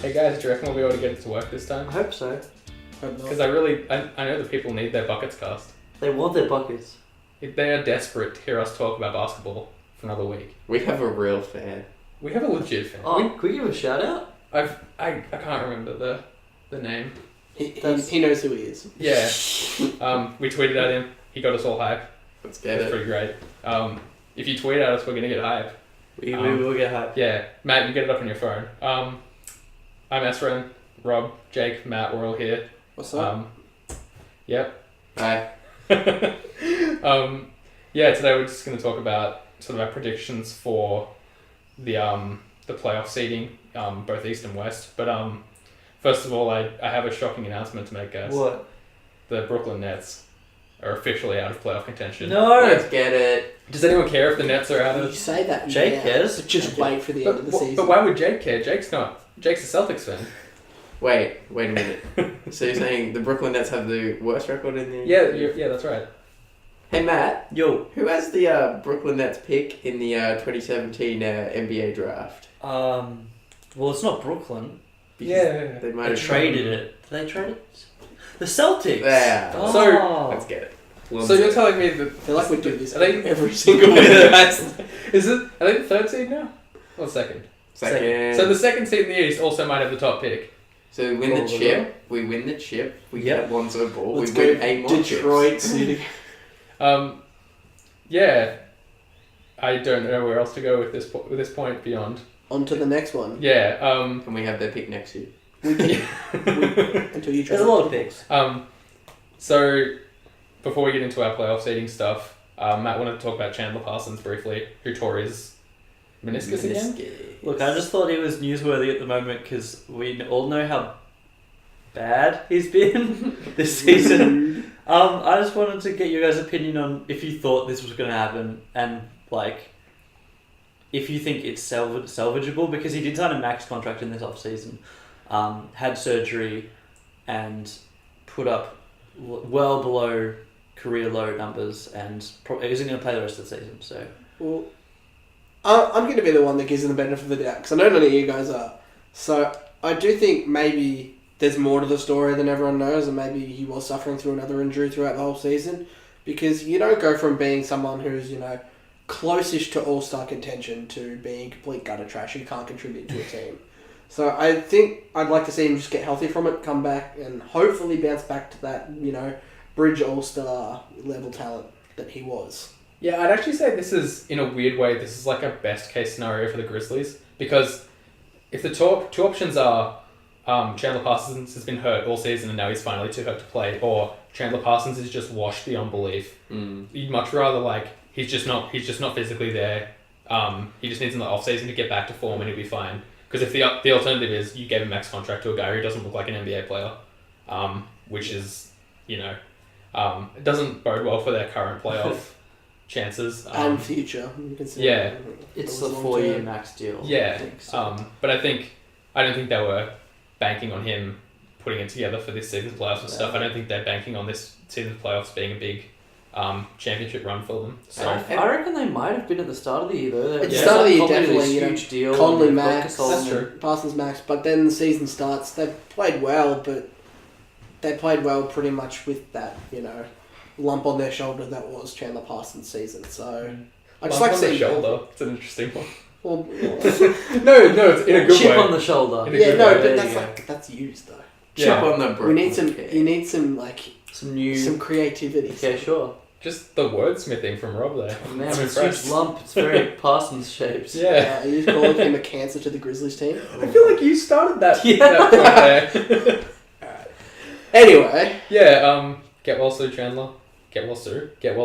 Hey guys, do you reckon we'll be able to get it to work this time? I hope so. Because I know that people need their Bucketscast. They want their buckets. They are desperate to hear us talk about basketball for another week. We have a real fan. We have a legit fan. Oh, could we give a shout out? I can't remember the name. He knows who he is. Yeah. We tweeted at him. He got us all hype. Let's get It's it. pretty great. If you tweet at us, we're gonna get hype. We will get hype. Yeah, Matt, you get it up on your phone. I'm Esren, Rob, Jake, Matt. We're all here. What's up? Yep. Bye. Yeah, today we're just going to talk about sort of our predictions for the playoff seeding, both East and West. But first of all, I have a shocking announcement to make, guys. What? The Brooklyn Nets are officially out of playoff contention. No! Let's get it. Does anyone care if the Nets are out You of? say that Jake now, cares. but just wait for the end of the season. But why would Jake care? Jake's a Celtics fan. Wait a minute. So you're saying the Brooklyn Nets have the worst record in the... Yeah, that's right. Hey Matt, Yo. who has the Brooklyn Nets pick in the 2017 NBA draft? Well, it's not Brooklyn. Yeah. They might They have traded it. Did they trade it? The Celtics! Yeah. Oh. So- Let's get it. So you're telling me that I feel like we do this Are they- every single week. is it? Are they the third seed now? Or second? Second. So the second seed in the East also might have the top pick. So we win the Probably chip. We win the chip. We Yep. get one Super Bowl. Let's we go win 8 more Detroit chips. City. Yeah. I don't know where else to go with this point beyond. On to the next one. Yeah. And we have their pick next year. Until you try. There's a lot of picks. So before we get into our playoff seeding stuff, Matt wanted to talk about Chandler Parsons briefly, who tore his meniscus again. Look, I just thought he was newsworthy at the moment because we all know how bad he's been this season. I just wanted to get your guys' opinion on if you thought this was going to happen and, like, if you think it's salvageable, because he did sign a max contract in this off-season, had surgery, and put up well below career low numbers, and isn't going to play the rest of the season. So, Well, I'm going to be the one that gives him the benefit of the doubt because I know none of you guys are. So I do think maybe there's more to the story than everyone knows, and maybe he was suffering through another injury throughout the whole season, because you don't go from being someone who's, close-ish to all-star contention to being complete gutter trash who can't contribute to a team. So I think I'd like to see him just get healthy from it, come back, and hopefully bounce back to that, bridge all-star level talent that he was. Yeah, I'd actually say this is, in a weird way, this is like a best-case scenario for the Grizzlies, because if the two options are Chandler Parsons has been hurt all season and now he's finally too hurt to play, or Chandler Parsons is just washed beyond belief, you'd much rather, he's just not physically there. He just needs an off-season to get back to form and he'll be fine. Because if the alternative is you gave a max contract to a guy who doesn't look like an NBA player, which is, it doesn't bode well for their current playoff chances. And future. You can see Yeah. it's It a was 4-year long-term. max deal. Yeah, I think, so. but I don't think they were banking on him putting it together for this season's playoffs and stuff. I don't think they're banking on this season's playoffs being a big championship run for them. So I reckon they might have been at the start of the year though. At the start of the year, Conley was definitely, huge deal. Conley and max. Gasol That's and- true. Parsons max, but then the season starts. They played well, but they played well pretty much with that, lump on their shoulder that was Chandler Parsons' season. So I just Bump like on the seeing shoulder. It's an interesting one. Well, No, it's in a good Chip way. on the shoulder. In a yeah, good no, way. but There that's you go. that's used though. Chip Yeah. on the You Brooklyn need some. kid. You need some Some new. some creativity. Okay, sure. Just the wordsmithing from Rob there. Man, I'm it's impressed. huge lump. It's very Parsons shaped. Yeah. Are you calling him a cancer to the Grizzlies team? I feel like you started that, Yeah. that point there. Anyway, Yeah, get well soon, Chandler. Get well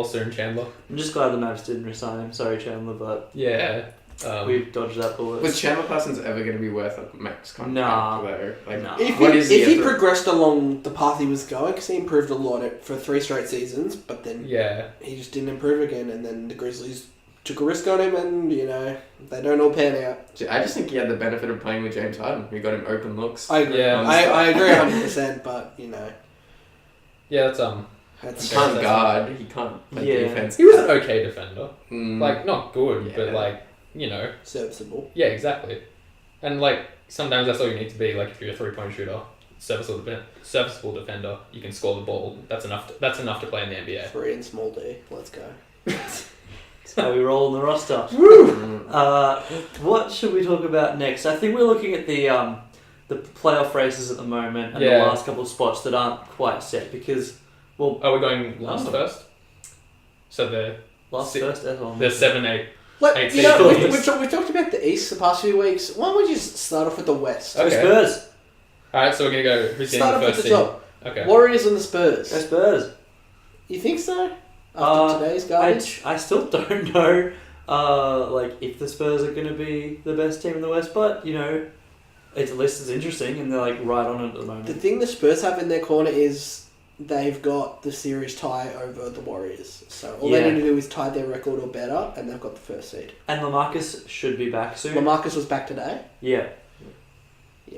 soon, Chandler. I'm just glad the Mavs didn't resign him. Sorry, Chandler, but Yeah. we've dodged that bullet. Was Chandler Parsons ever going to be worth a max contract? Nah. Though? Nah. if what he, is if he after- progressed along the path he was going, because he improved a lot for 3 straight seasons, but then Yeah. he just didn't improve again, and then the Grizzlies took a risk on him, and they don't all pan out. I just think he had the benefit of playing with James Harden. We got him open looks. I agree. Yeah. I agree 100%, but Yeah, that's that's He can't guard. He can't play Yeah. defense. he was an okay defender. Mm. Like not good, but Yeah. like serviceable. yeah, exactly. And like sometimes that's all you need to be. Like if you're a 3-point shooter, serviceable defender, you can score the ball. That's enough. That's enough to play in the NBA. 3 and small D. Let's go. That's how we roll on the roster. Woo! What should we talk about next? I think we're looking at the playoff races at the moment and the last couple of spots that aren't quite set because, well... Are we going last first? So Last first as well. The 7, 8. Like, you know, we've talked about the East the past few weeks. Why don't we just start off with the West? Okay. Spurs. Alright, so we're going to go... Who's Start getting off the with the first top. Okay. Warriors and the Spurs. Go Spurs. You think so? After today's garbage? I still don't know if the Spurs are going to be the best team in the West, but, you know, at least it's interesting and they're like right on it at the moment. The thing the Spurs have in their corner is they've got the series tie over the Warriors. So all they need to do is tie their record or better and they've got the first seed. And LaMarcus should be back soon. LaMarcus was back today? Yeah.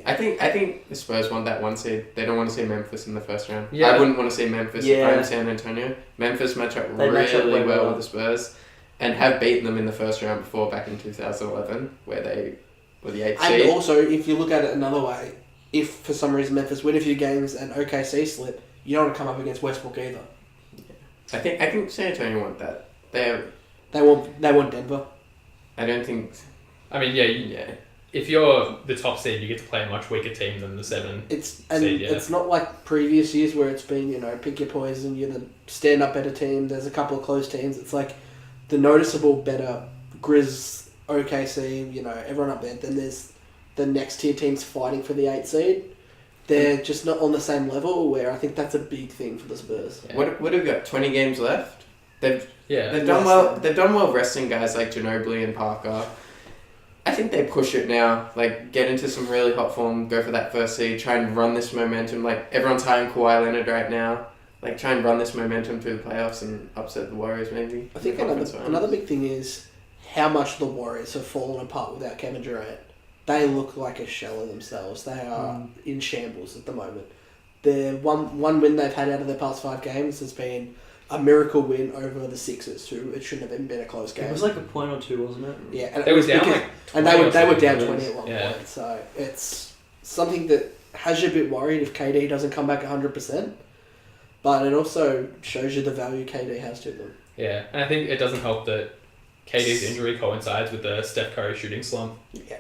I think the Spurs want that 1 seed. They don't want to see Memphis in the first round. Yeah. I wouldn't want to see Memphis if I'm San Antonio. Memphis match up really well with the Spurs and have beaten them in the first round before back in 2011 where they were the 8th seed. And also, if you look at it another way, if for some reason Memphis win a few games and OKC slip, you don't want to come up against Westbrook either. I think San Antonio want that. They want Denver. I don't think... I mean, if you're the top seed, you get to play a much weaker team than the 7 seed. It's not like previous years where it's been, pick your poison, you're the stand-up better team, there's a couple of close teams. It's like the noticeable better Grizz, OKC, everyone up there. Then there's the next tier teams fighting for the 8th seed. They're just not on the same level where I think that's a big thing for the Spurs. Yeah. What have we got? 20 games left? They've done well resting guys like Ginobili and Parker. I think they push it now, get into some really hot form, go for that first seed, try and run this momentum. Everyone's high on Kawhi Leonard right now. Try and run this momentum through the playoffs and upset the Warriors maybe. I think another big thing is how much the Warriors have fallen apart without Kevin Durant. They look like a shell of themselves. They are in shambles at the moment. The one win they've had out of their past 5 games has been a miracle win over the Sixers, who it shouldn't have even been a close game. It was like a point or two, wasn't it? Yeah, and they were down and they were down 20 at one Yeah. point. So it's something that has you a bit worried if KD doesn't come back 100%. But it also shows you the value KD has to them. Yeah, and I think it doesn't help that KD's injury coincides with the Steph Curry shooting slump. Yeah.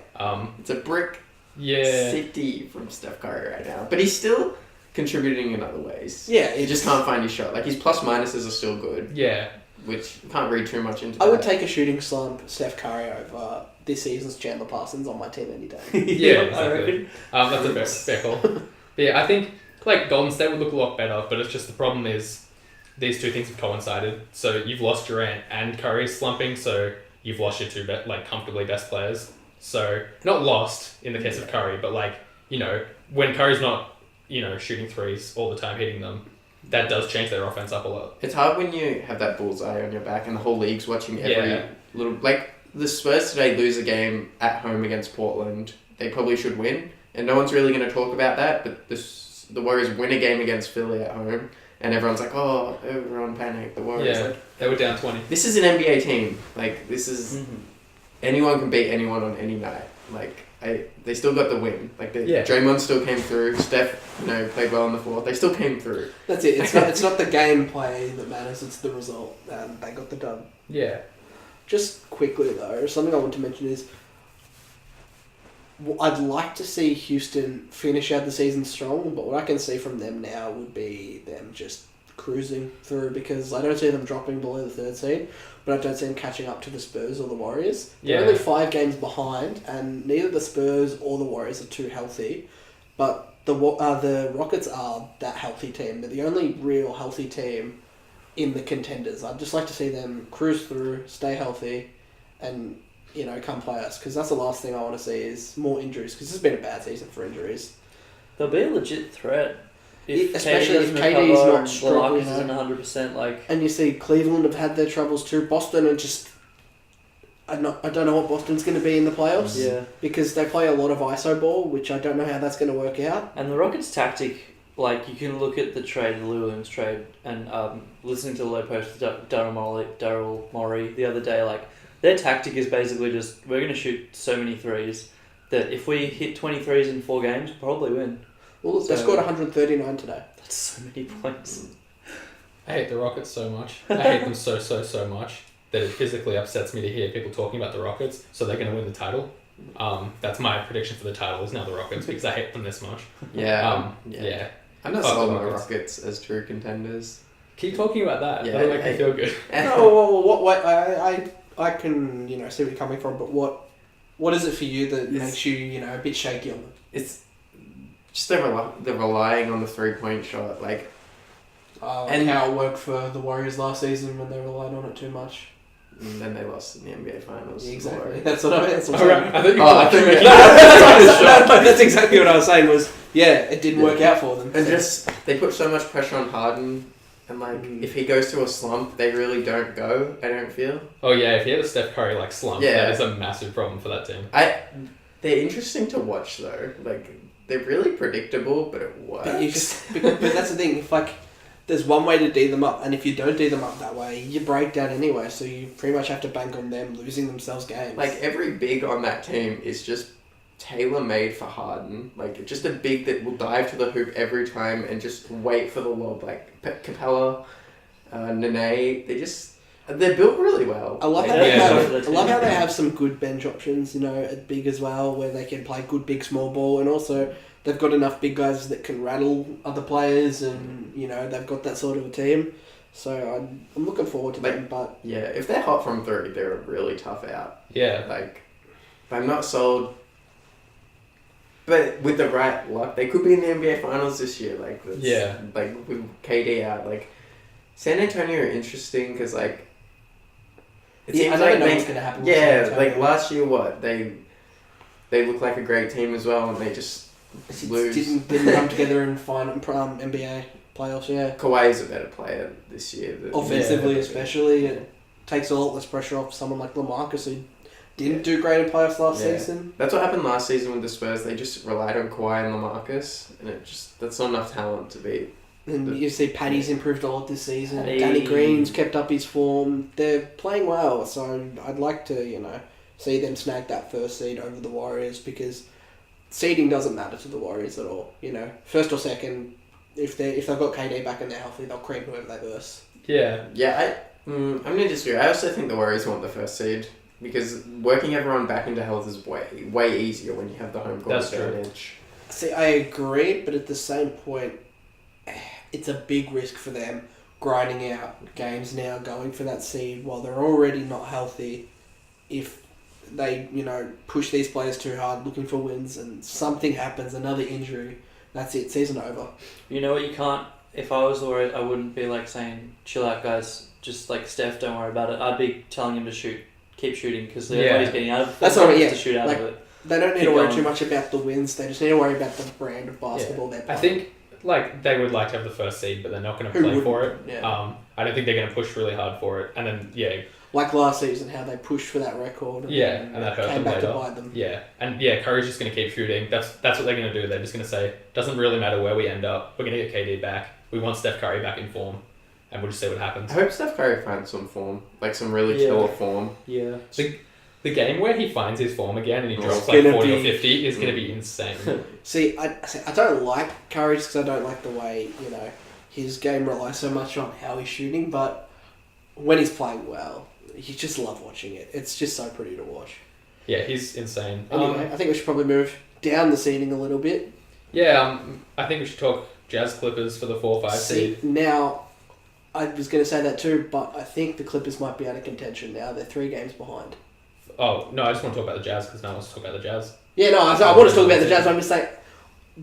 It's a brick Yeah. city from Steph Curry right now. But he's still contributing in other ways. Yeah. He just can't find his shot. His plus minuses are still good. Yeah. Which you can't read too much into that. I would take a shooting slump Steph Curry over this season's Chandler Parsons on my team any day. Yeah, exactly. That's a fair call. But yeah, I think Golden State would look a lot better, but it's just the problem is these two things have coincided. So you've lost Durant and Curry slumping, so you've lost your two comfortably best players. So not lost in the case of Curry, but when Curry's not shooting threes all the time, hitting them, that does change their offense up a lot. It's hard when you have that bullseye on your back and the whole league's watching every little... the Spurs today lose a game at home against Portland. They probably should win, and no one's really going to talk about that, but the Warriors win a game against Philly at home, and everyone's like, oh, everyone panicked. The Warriors... they were down 20. This is an NBA team. This is... Mm-hmm. Anyone can beat anyone on any night. They still got the win. Draymond still came through. Steph, played well on the floor. They still came through. That's it. It's not the gameplay that matters. It's the result, and they got the done. Yeah. Just quickly though, something I want to mention is I'd like to see Houston finish out the season strong, but what I can see from them now would be them just cruising through because I don't see them dropping below the 3rd seed, but I don't see them catching up to the Spurs or the Warriors. They're only 5 games behind, and neither the Spurs or the Warriors are too healthy, but the Rockets are that healthy team. They're the only real healthy team in the contenders. I'd just like to see them cruise through, stay healthy, and come play us, because that's the last thing I want to see is more injuries, because this has been a bad season for injuries. They'll be a legit threat. Especially if KD's not strong, isn't 100%. And you see Cleveland have had their troubles too. Boston are just... I don't know what Boston's going to be in the playoffs. Yeah. Because they play a lot of ISO ball, which I don't know how that's going to work out. And the Rockets' tactic, you can look at the Lou Williams trade, and listening to the low post with Daryl Morey the other day, their tactic is basically just, we're going to shoot so many threes that if we hit 23s in 4 games, we'll probably win. Well, they scored 139 today. That's so many points. I hate the Rockets so much. I hate them so much that it physically upsets me to hear people talking about the Rockets, so they're going to win the title. That's my prediction for the title is now the Rockets because I hate them this much. Yeah. Yeah. I'm not sold on the Rockets as true contenders. Keep talking about that. Yeah, That'll make me feel good. What I can see where you're coming from, but what is it for you that makes you a bit shaky on them? It's just they're relying on the 3-point shot, like. And how it worked for the Warriors last season when they relied on it too much. And then they lost in the NBA Finals. Exactly. That's what I meant. That's exactly what I was saying was, it didn't work out for them. And just, they put so much pressure on Harden, and if he goes through a slump, they really don't go, I don't feel. Oh yeah, if he had a Steph Curry slump, that is a massive problem for that team. They're interesting to watch though. They're really predictable, but it works. But that's the thing, there's one way to D them up, and if you don't D them up that way, you break down anyway, so you pretty much have to bank on them losing themselves games. Every big on that team is just tailor-made for Harden. Just a big that will dive to the hoop every time and just wait for the lob. Capella, Nene, they're built really well. I love how they have some good bench options, at big as well, where they can play good big small ball, and also they've got enough big guys that can rattle other players, and they've got that sort of a team. So I'm looking forward to them. But if they're hot from 3, they're a really tough out. Yeah. I'm not sold. But with the right luck, they could be in the NBA Finals this year. With KD out, San Antonio are interesting because it seems I don't know what's going to happen. Yeah, last year, they looked like a great team as well, and they just lose. Didn't come together in final NBA playoffs. Yeah, Kawhi is a better player this year. Offensively, especially, it takes a lot less pressure off someone like LaMarcus who didn't do great in playoffs last season. That's what happened last season with the Spurs. They just relied on Kawhi and LaMarcus, and that's not enough talent to beat. And you see Paddy's improved a lot this season. Danny Green's kept up his form. They're playing well, so I'd like to, see them snag that first seed over the Warriors, because seeding doesn't matter to the Warriors at all. First or second, if they've got KD back and they're healthy, they'll cream whoever they verse. Yeah. Yeah, I'm gonna disagree. I also think the Warriors want the first seed, because working everyone back into health is way easier when you have the home court advantage. See, I agree, but at the same point, it's a big risk for them grinding out games now, going for that seed while they're already not healthy. If they, push these players too hard, looking for wins, and something happens, another injury, that's it, season over. You know what, you can't, if I was the Warriors, I wouldn't be saying, chill out guys, just Steph, don't worry about it. I'd be telling him to keep shooting, because they're always getting out of it. That's what I mean, to shoot out of it. They don't need to worry too much about the wins, they just need to worry about the brand of basketball they're playing. I think they would like to have the first seed, but they're not going to play for it. Yeah. I don't think they're going to push really hard for it, and then like last season, how they pushed for that record. And and that hurt came them back later. to bite them. Yeah, and Curry's just going to keep shooting. That's what they're going to do. They're just going to say, doesn't really matter where we end up. We're going to get KD back. We want Steph Curry back in form, and we'll just see what happens. I hope Steph Curry finds some form, some really killer form. Yeah. The game where he finds his form again and he drops 40 or 50 is going to be insane. See, I don't like Curry just because I don't like the way, his game relies so much on how he's shooting, but when he's playing well, you just love watching it. It's just so pretty to watch. Yeah, he's insane. Anyway, I think we should probably move down the seeding a little bit. Yeah, I think we should talk Jazz Clippers for the 4-5 seed. Now, I was going to say that too, but I think the Clippers might be out of contention now. They're 3 games behind. Oh, no, I just want to talk about the Jazz because no one wants to talk about the Jazz. Yeah, no, I want to talk about the Jazz, but I'm just saying,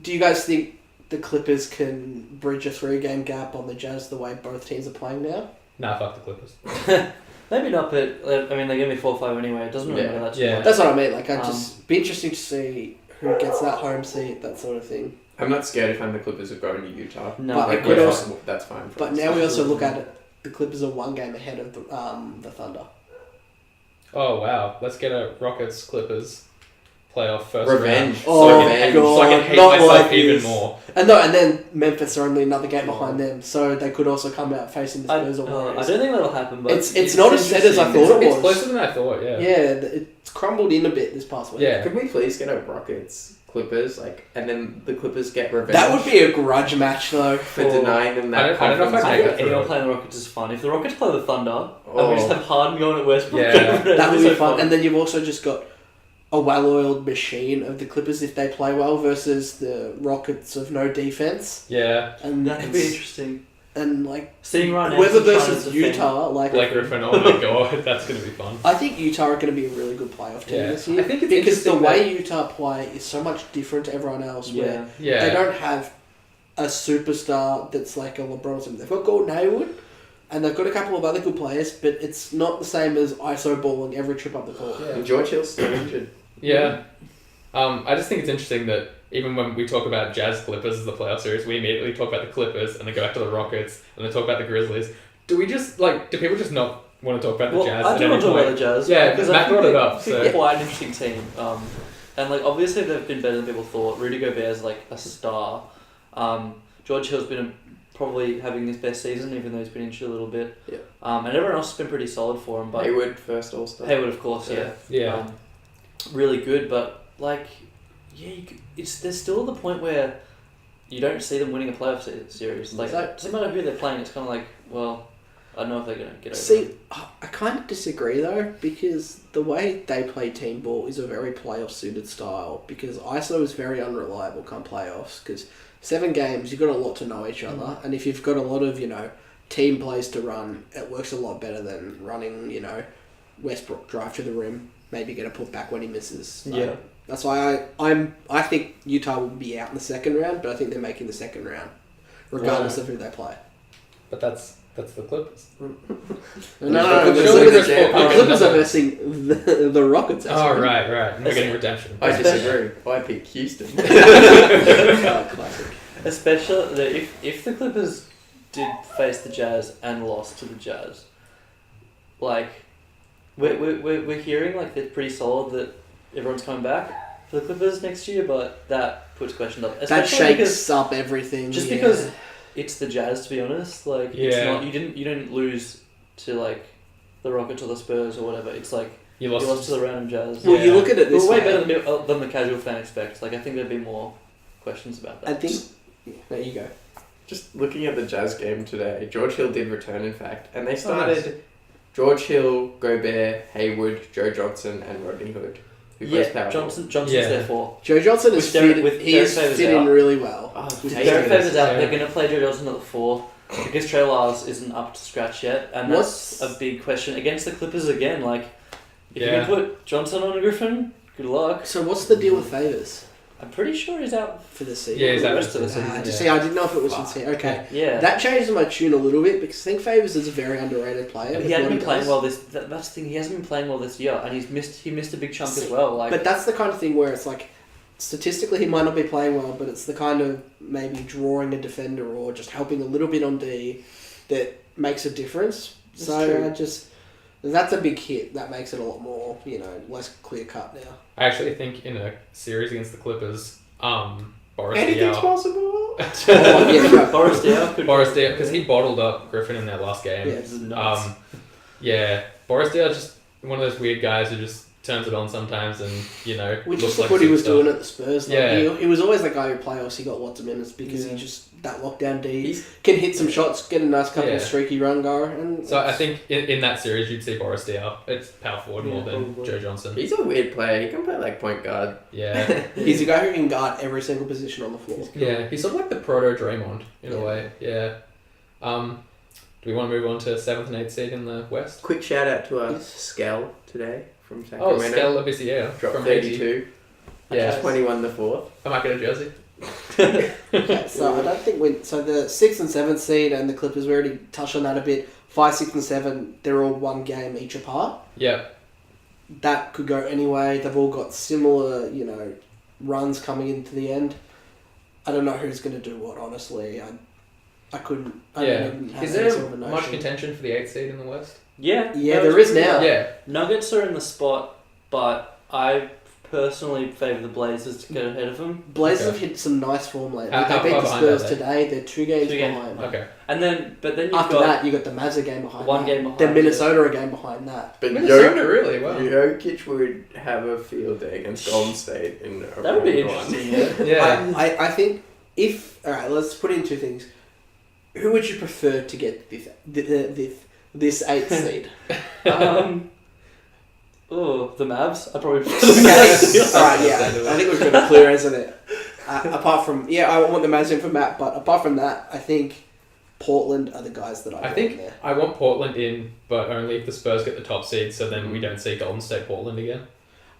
do you guys think the Clippers can bridge a 3-game gap on the Jazz the way both teams are playing now? Nah, fuck the Clippers. Maybe not, but they're going to be 4-5 anyway. It doesn't really matter that too much. That's what I mean. I'd just be interesting to see who gets that home seat, that sort of thing. I'm not scared if I'm the Clippers of going to Utah. No, but also, that's fine. But now we also look at it. The Clippers are 1 game ahead of the Thunder. Oh, wow. Let's get a Rockets-Clippers playoff first Revenge. round. Oh, Revenge. So I can hate not myself like even this. more. And then Memphis are only another game behind them, so they could also come out facing the Spurs or I Warriors. don't think that'll happen, but It's not as set as I interesting. thought it It's was. closer than I thought, yeah. Yeah, it's crumbled in a bit this past week. Yeah. Could we please get a Rockets Clippers, and then the Clippers get revenge? That would be a grudge match, though. for denying them that. I don't know if I'd I take think it through anyone it. playing the Rockets is fun. If the Rockets play the Thunder, and Oh. we just have Harden going at Westbrook, Yeah. That would so be fun. And then you've also just got a well-oiled machine of the Clippers if they play well versus the Rockets of no defense. Yeah. And that could be interesting. And like Seeing right now, whoever trying versus to defend- Utah, like Blake Griffin, oh my god, that's going to be fun. I think Utah are going to be a really good playoff team Yeah. this year. I think it's because the interesting way Utah play is so much different to everyone else. Where Yeah. they don't have a superstar that's like a LeBron or something. They've got Gordon Hayward, and they've got a couple of other good players, but it's not the same as ISO balling every trip up the court. Yeah. And George Hill's still injured. Yeah. I just think it's interesting that even when we talk about Jazz Clippers as the playoff series, we immediately talk about the Clippers and then go back to the Rockets and then talk about the Grizzlies. Do people just not want to talk about the Jazz? I at do any want to talk point? about the Jazz. Yeah, because Matt I think brought it they- up, I think so- they're quite an interesting team. And like obviously they've been better than people thought. Rudy Gobert's like a star. George Hill's been probably having his best season, even though he's been injured a little bit. Yeah. And everyone else has been pretty solid for him. But Hayward first All-Star. Hayward, of course, yeah. Yeah. Really good, but like, there's still the point where you don't see them winning a playoff series. Like, So- it doesn't matter who they're playing. It's kind of like, well, I don't know if they're gonna get over. See, it. I kind of disagree though, because the way they play team ball is a very playoff suited style. Because ISO is very unreliable come playoffs. Because 7 games, you've got a lot to know each other, and if you've got a lot of team plays to run, it works a lot better than running Westbrook drive to the rim, maybe get a put back when he misses. So Yeah. that's why I think Utah will be out in the second round, but I think they're making the second round, regardless of who they play. But that's the Clippers. No, Surely the Chris Paul Clippers can't- are versing the Rockets. Oh, right. And we're getting redemption. I disagree. I picked Houston. Classic. Especially if the Clippers did face the Jazz and lost to the Jazz, like we're hearing like they're pretty solid that everyone's coming back for the Clippers next year, but that puts questions up. That Especially because shakes up everything. just yeah. because it's the Jazz, to be honest. Like it's Yeah. not you didn't lose to like the Rockets or the Spurs or whatever. It's like You you lost. lost to the random Jazz. Well, you Yeah. look at it We're this way way. better than the casual fan expects. Like I think there'd be more questions about that. I think. There you go. Just looking at the Jazz game today, George Hill did return, in fact, and they nice. started George Hill, Gobert, Hayward, Joe Johnson, and Rodney Hood. Who plays power Johnson's Yeah. there for. Joe Johnson is With Derek- fit. with He Derek is Favors fit in out. really well. Oh, With Tatum. Derek Tatum. Favors out. Yeah. They're going to play Joe Johnson at the 4 because Trey Lyles isn't up to scratch yet, and that's What's- a big question against the Clippers again. Like, if Yeah. you can put Johnson on Griffin, good luck. So what's the deal with Favors I'm pretty sure he's out for the season? Yeah, he's for the out rest of the for the season. season. Just Yeah. see, I didn't know if it was sincere. Okay, Yeah, that changes my tune a little bit because I think Favors is a very underrated player. but with he hasn't what been playing does. well this. That's the thing. He hasn't been playing well this year, and he missed a big chunk as well. Like, But that's the kind of thing where it's like, statistically he might not be playing well, but it's the kind of maybe drawing a defender or just helping a little bit on D that makes a difference. That's So true. that's a big hit. That makes it a lot more, less clear cut now. I actually think in a series against the Clippers, Boris Anything's Diaw. possible. Oh, yeah, no. Boris Diaw could. Boris Diaw, because he bottled up Griffin in their last game. Yeah. This is nuts. Yeah, Boris Diaw just one of those weird guys who just turns it on sometimes and, Which looks is like what he was superstar. doing at the Spurs. Like, Yeah. he was always the guy who playoffs. He got lots of minutes because Yeah. he just that lockdown D He's- can hit some shots, get a nice couple of Yeah. streaky run go. And So I think in that series you'd see Boris Diaw. It's power forward more Yeah, than probably. Joe Johnson. He's a weird player. He can play like point guard. Yeah. he's a guy who can guard every single position on the floor. Yeah, he's sort of like the proto Draymond in a Yeah. way. Yeah. Do we want to move on to 7th and 8th seed in the West? Quick shout out to Yes. Skell today from Oh, Sacramento. Skel Abisier Dropped from 32. Yeah. Just 21 the 4th. I might get a jersey. Okay, so I don't think so the 6th and 7th seed and the Clippers, we already touched on that a bit. 5, 6, and 7, they're all one game each apart. Yeah. That could go anyway. They've all got similar, runs coming into the end. I don't know who's going to do what, honestly. I couldn't. I Yeah. don't even have Is any there sort of a much notion. contention for the 8th seed in the West? yeah, Yeah, no, there it's is pretty now. good. Yeah. Nuggets are in the spot, but I personally favour the Blazers to get ahead of them. Blazers have hit some nice form lately. How They beat far the behind Spurs are they? today. They're 2 games behind. Okay. And then you've After got that, you got the Mavs a game behind. one that. game behind. Then Minnesota a game behind that. But Minnesota, really? Wow. Jokic would have a field day against Golden State in a That would be round one. interesting. Yeah. I think if alright, let's put in 2 things. Who would you prefer to get this 8th seed? The Mavs. I'd probably. Alright, yeah. I think we've got a clear answer there. Apart from I want the Mavs in for Matt, but apart from that, I think Portland are the guys that I think there. I want Portland in, but only if the Spurs get the top seed, so then we don't see Golden State Portland again.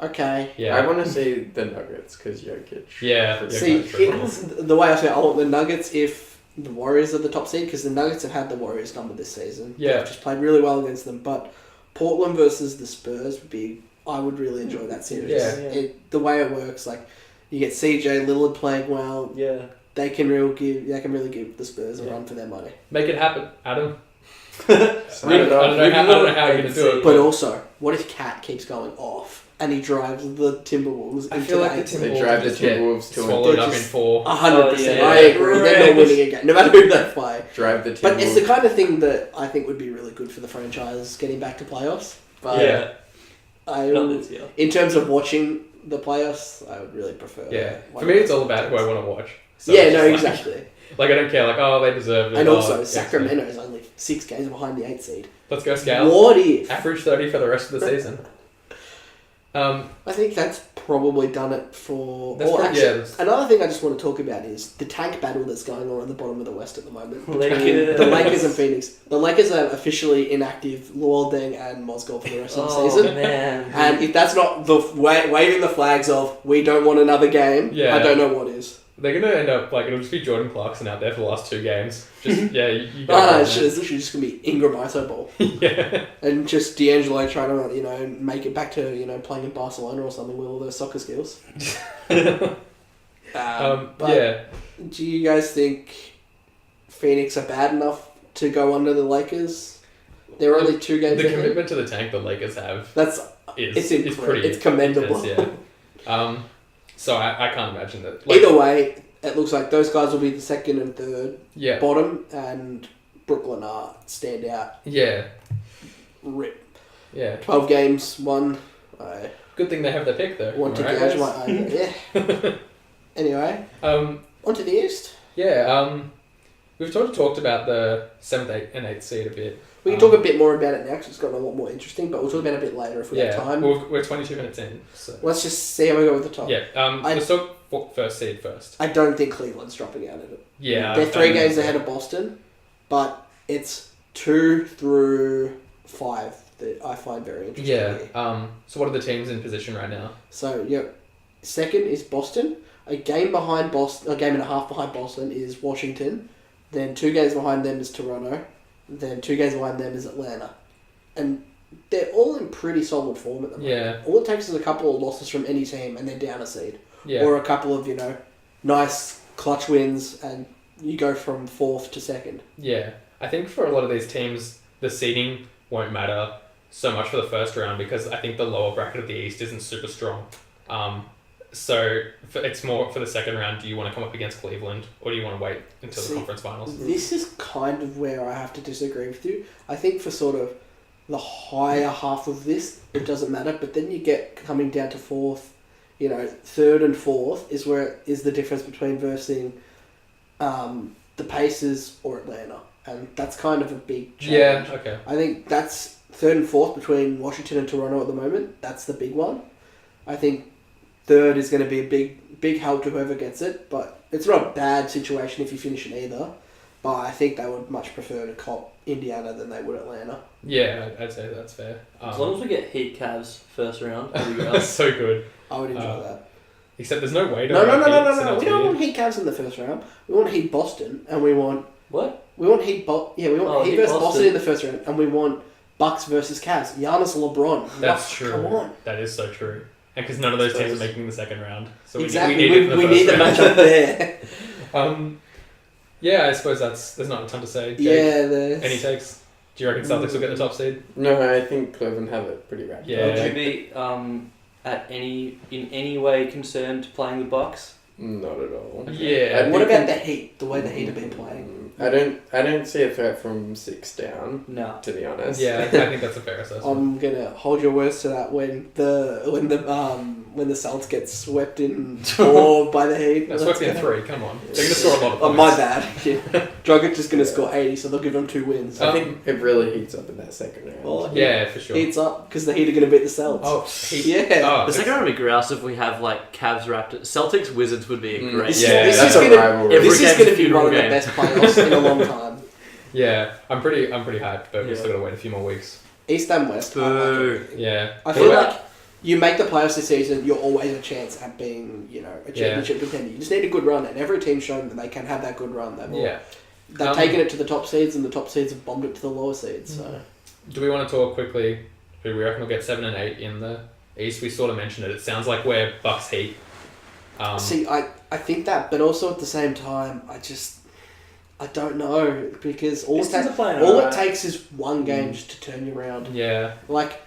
Okay. Yeah. I want to see the Nuggets because Jokic. Yeah. See, the way I say it, I want the Nuggets if the Warriors are the top seed, because the Nuggets have had the Warriors number this season. Yeah. They've just played really well against them, but Portland versus the Spurs would be... I would really enjoy that series. Yeah. The way it works, like, you get CJ Lillard playing well. Yeah. They can really give the Spurs a run for their money. Make it happen, Adam. I I don't know how you're going to do it. But also, what if Cat keeps going off and he drives the Timberwolves I into feel the like the 8th? Timberwolves They drive the just get Timberwolves to swallowed They're up in just- 4. 100%. Oh, I yeah. agree. They're not winning again, no matter who they play. Drive the Timberwolves. But it's the kind of thing that I think would be really good for the franchise getting back to playoffs. But Yeah. Not this year. in terms of watching the playoffs, I would really prefer. Yeah. one For me, of it's all those. about who I want to watch. So Yeah, it's no, just exactly. Like, I don't care, like, oh, they deserve it. And oh, also, yeah, Sacramento is only 6 games behind the 8th seed. Let's go, Scales. What if? Average 30 for the rest of the season. I think that's probably done it for... That's or probably- actually, yeah. another thing I just want to talk about is the tank battle that's going on at the bottom of the West at the moment. Between Lakers. the Lakers and Phoenix. The Lakers are officially inactive Luol Deng and Mozgov for the rest of the season. Man. And if that's not the waving the flags of we don't want another game, Yeah. I don't know what is. They're going to end up, like, it'll just be Jordan Clarkson out there for the last 2 games. Just, yeah, you go. No, for it, it's literally just going to be Ingram ISO ball. Yeah. And just D'Angelo trying to, make it back to, playing in Barcelona or something with all those soccer skills. But Yeah. do you guys think Phoenix are bad enough to go under the Lakers? They're only 2 games The ahead. commitment to the tank the Lakers have That's is pretty... it's commendable. intense, yeah. So I can't imagine that. Like, Either way, it looks like those guys will be the 2nd and 3rd yeah. bottom, and Brooklyn are stand out. Yeah. Rip. Yeah. 12 games, won. I Good thing they have the pick, though. want to Right, gouge guys? my eye. Yeah. Anyway, on to the East. Yeah, we've talked about the 7th, 8th, and 8th seed a bit. We can talk a bit more about it now because it's gotten a lot more interesting, but we'll talk about it a bit later if we have time. We're 22 minutes in, so... Let's just see how we go with the top. Yeah, let's talk first seed first. I don't think Cleveland's dropping out of it. Yeah. They're 3 games ahead of Boston, but it's 2 through 5 that I find very interesting. Yeah, here. so what are the teams in position right now? So, 2nd is Boston. A game behind Boston, a game and a half behind Boston is Washington. Then 2 games behind them is Toronto. Then 2 games behind them is Atlanta. And they're all in pretty solid form at the moment. Yeah. All it takes is a couple of losses from any team and they're down a seed. Yeah. Or a couple of, nice clutch wins and you go from 4th to 2nd. Yeah. I think for a lot of these teams, the seeding won't matter so much for the first round because I think the lower bracket of the East isn't super strong. So it's more for the second round, do you want to come up against Cleveland or do you want to wait until the conference finals? This is kind of where I have to disagree with you. I think for sort of the higher half of this, it doesn't matter. But then you get coming down to 4th, 3rd and 4th is where is the difference between versing the Pacers or Atlanta. And that's kind of a big change. Yeah, okay. I think that's 3rd and 4th between Washington and Toronto at the moment. That's the big one. I think 3rd is going to be a big help to whoever gets it, but it's not a bad situation if you finish in either. But I think they would much prefer to cop Indiana than they would Atlanta. Yeah, I'd say that's fair. As long as we get Heat Cavs first round, That's so good. I would enjoy that. Except there's no way to... No. Heat, We don't want Heat Cavs in the first round. We want Heat Boston, and we want... What? We want Heat... we want Heat Heat versus Boston. Boston in the first round, and we want Bucks versus Cavs. Giannis LeBron. That's true. Come on. That is so true. And because none of those teams are making the second round. So Exactly. we need it for We the need the first matchup there. round. Yeah, I suppose there's not a ton to say. Jake, There's... any takes? Do you reckon Celtics will get the top seed? No, I think Cleveland have it pretty wrapped Yeah. Would you be in any way concerned playing the Bucks? Not at all. Yeah. What about the Heat? The way the Heat have been playing? I don't see a threat from 6 down. No. To be honest. Yeah, I think that's a fair assessment. I'm gonna hold your words to that when the Celtics get swept in 4 by the Heat. No, swept in 3. Come on, they're gonna score a lot of points. Oh, my bad. Dragic is gonna score 80, so they'll give them 2 wins. I think it really heats up in that second round. Well, yeah, for sure. Heats up because the Heat are gonna beat the Celtics. Oh, Heat. Yeah. Oh, The second round would be grouse if we have like Cavs, Raptors, Celtics, Wizards would be a great. This Yeah, is that's a rivalry. This is gonna be funeral one of the game. best playoffs in a long time. Yeah, I'm pretty hyped, but we've still got to wait a few more weeks. East and West. I like Boo. everything. Yeah. I feel like you make the playoffs this season, you're always a chance at being, a championship contender. You just need a good run, and every team's shown that they can have that good run. They've taken it to the top seeds, and the top seeds have bombed it to the lower seeds. So, do we want to talk quickly? Who we reckon will get 7 and 8 in the East? We sort of mentioned it. It sounds like we're Bucks Heat. see, I think that, but also at the same time, I don't know, because all it takes is one game just to turn you around. Yeah. Like,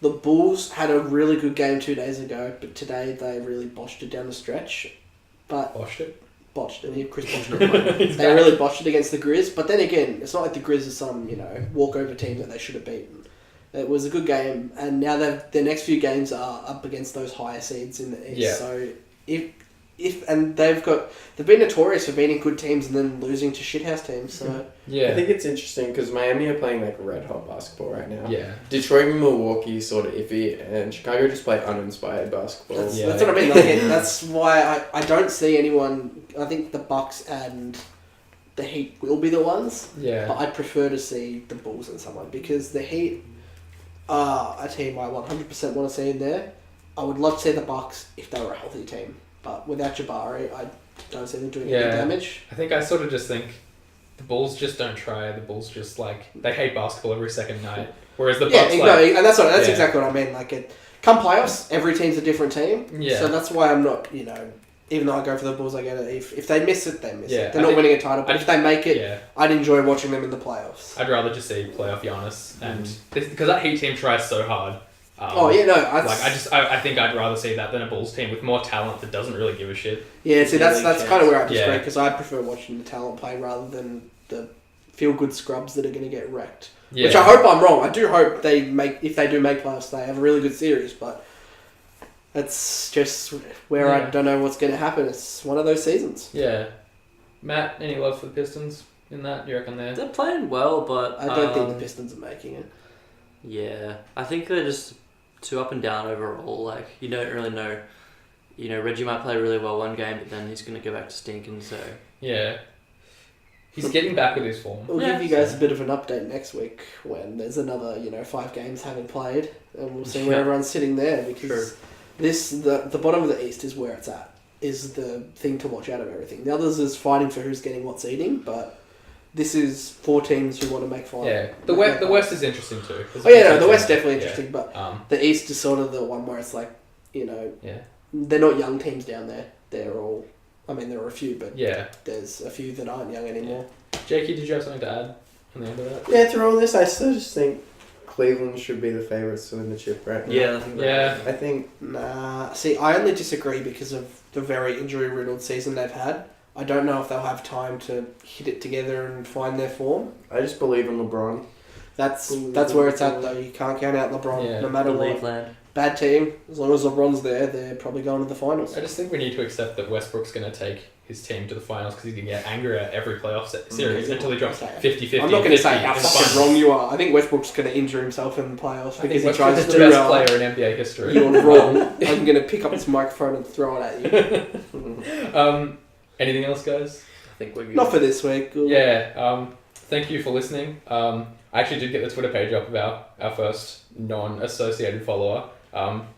the Bulls had a really good game 2 days ago, but today they really botched it down the stretch. But Botched it. Yeah, Chris botched it. They really botched it against the Grizz, but then again, it's not like the Grizz is some, walkover team that they should have beaten. It was a good game, and now their next few games are up against those higher seeds in the East. Yeah. So and they've been notorious for beating good teams and then losing to shithouse teams. So Yeah. I think it's interesting because Miami are playing like red hot basketball right now. Yeah. Detroit and Milwaukee sort of iffy, and Chicago just play uninspired basketball. that's what I mean. Like, that's why I don't see anyone. I think the Bucks and the Heat will be the ones. Yeah. But I'd prefer to see the Bulls and someone, because the Heat are a team I 100% want to see in there. I would love to see the Bucks if they were a healthy team. But without Jabari, I don't see them doing any damage. I think I sort of just think the Bulls just don't try. The Bulls just they hate basketball every second night. Whereas the Bucks and that's exactly what I mean. Like, come playoffs, every team's a different team. Yeah. So that's why I'm not, even though I go for the Bulls, I get it. If they miss it, they miss it. They're I not winning a title, but if they make it, I'd enjoy watching them in the playoffs. I'd rather just see playoff Giannis, and because that Heat team tries so hard. I think I'd rather see that than a Bulls team with more talent that doesn't really give a shit. Yeah, see, that's kind of where I disagree, because I prefer watching the talent play rather than the feel-good scrubs that are going to get wrecked. Yeah. Which I hope I'm wrong. I do hope if they do make playoffs, they have a really good series, but that's just where I don't know what's going to happen. It's one of those seasons. Yeah. Matt, any love for the Pistons in that? You reckon they're playing well, but I don't think the Pistons are making it. Yeah, I think they're just too up and down overall. Like, you don't really know. Reggie might play really well one game, but then he's going to go back to stinking. So yeah, he's getting back with his form. We'll give you guys a bit of an update next week when there's another 5 games having played, and we'll see where everyone's sitting there, because the bottom of the East is where it's at. Is the thing to watch out of everything. The others is fighting for who's getting what seeding, but this is 4 teams who want to make final. Yeah, the West is interesting too. The West definitely interesting, but the East is sort of the one where it's like, they're not young teams down there. They're all, there are a few, but there's a few that aren't young anymore. Yeah. Jakey, did you have something to add on the end of that? Yeah, through all this, I still just think Cleveland should be the favourites to win the chip right now. I think... Nah, see, I only disagree because of the very injury-riddled season they've had. I don't know if they'll have time to hit it together and find their form. I just believe in LeBron. That's where it's at, though. You can't count out LeBron, no matter what. Land. Bad team. As long as LeBron's there, they're probably going to the finals. I just think we need to accept that Westbrook's going to take his team to the finals because he's going to get angrier at every playoff series until he drops 50-50. I'm not going to say how fucking wrong you are. I think Westbrook's going to injure himself in the playoffs because he tries to the best player in NBA history. You're wrong. I'm going to pick up this microphone and throw it at you. Anything else, guys? I think we're good. Not for this week. Yeah. Thank you for listening. I actually did get the Twitter page up of our first non-associated follower,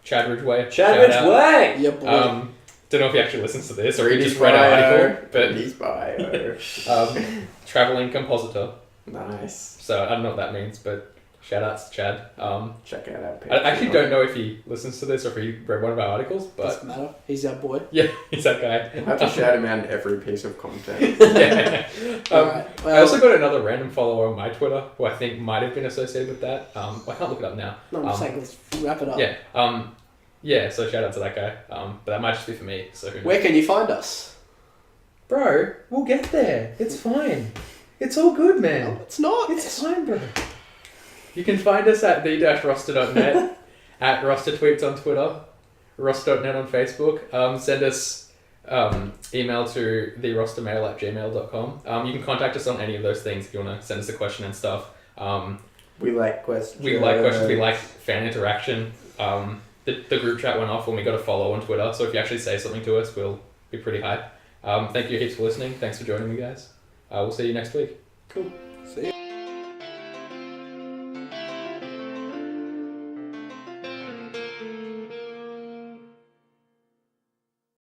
Chad Ridgway. Yeah, boy. Don't know if he actually listens to this or he just read our article, but he's bio. Traveling compositor. Nice. So I don't know what that means, but shout outs to Chad. Check out our page. I actually don't know if he listens to this or if he read one of our articles, but doesn't matter. He's our boy. Yeah, he's that guy. We'll have to shout him out in every piece of content. Yeah. Alright, well, I also got another random follower on my Twitter who I think might have been associated with that. I can't look it up now. No, I'm just saying, let's wrap it up. Yeah. Yeah, so shout out to that guy. But that might just be for me. So who knows? Where can you find us? Bro, we'll get there. It's fine. It's all good, man. No, it's not. It's fine, bro. You can find us at the-roster.net, at rostertweets on Twitter, roster.net on Facebook. Send us email to therostermail@gmail.com. You can contact us on any of those things if you want to send us a question and stuff. We like questions. We like questions. We like fan interaction. The group chat went off when we got a follow on Twitter, so if you actually say something to us, we'll be pretty hype. Thank you heaps for listening. Thanks for joining me, guys. We'll see you next week. Cool.